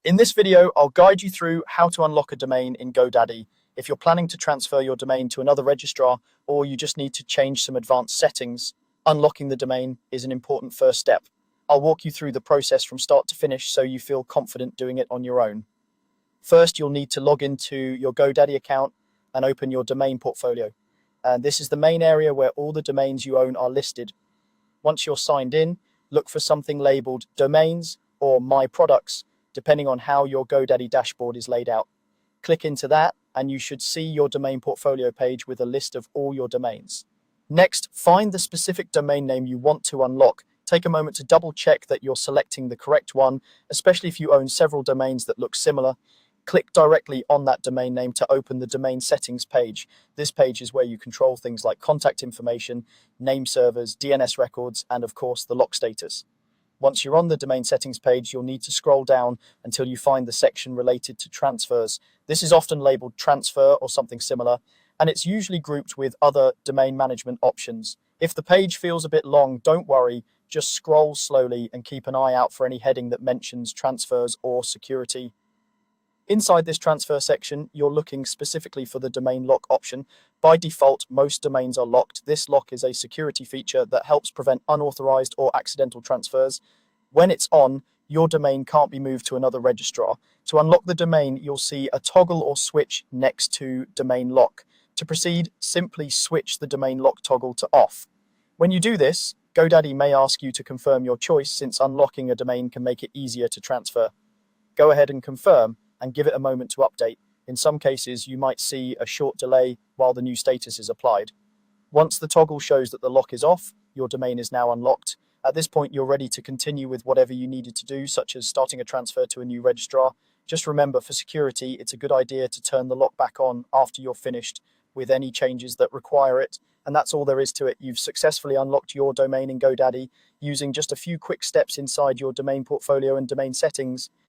In this video, I'll guide you through how to unlock a domain in GoDaddy if you're planning to transfer your domain to another registrar or you just need to change some advanced settings. Unlocking the domain is an important first step. I'll walk you through the process from start to finish so you feel confident doing it on your own. First, you'll need to log into your GoDaddy account and open your domain portfolio. And this is the main area where all the domains you own are listed. Once you're signed in, look for something labeled Domains or My Products, depending on how your GoDaddy dashboard is laid out. Click into that, and you should see your domain portfolio page with a list of all your domains. Next, find the specific domain name you want to unlock. Take a moment to double check that you're selecting the correct one, especially if you own several domains that look similar. Click directly on that domain name to open the domain settings page. This page is where you control things like contact information, name servers, DNS records, and of course the lock status. Once you're on the domain settings page, you'll need to scroll down until you find the section related to transfers. This is often labeled transfer or something similar, and it's usually grouped with other domain management options. If the page feels a bit long, don't worry, just scroll slowly and keep an eye out for any heading that mentions transfers or security. Inside this transfer section, you're looking specifically for the domain lock option. By default, most domains are locked. This lock is a security feature that helps prevent unauthorized or accidental transfers. When it's on, your domain can't be moved to another registrar. To unlock the domain, you'll see a toggle or switch next to domain lock. To proceed, simply switch the domain lock toggle to off. When you do this, GoDaddy may ask you to confirm your choice, since unlocking a domain can make it easier to transfer. Go ahead and confirm, and give it a moment to update. In some cases, you might see a short delay while the new status is applied. Once the toggle shows that the lock is off, your domain is now unlocked. At this point, you're ready to continue with whatever you needed to do, such as starting a transfer to a new registrar. Just remember, for security, it's a good idea to turn the lock back on after you're finished with any changes that require it. And that's all there is to it. You've successfully unlocked your domain in GoDaddy using just a few quick steps inside your domain portfolio and domain settings.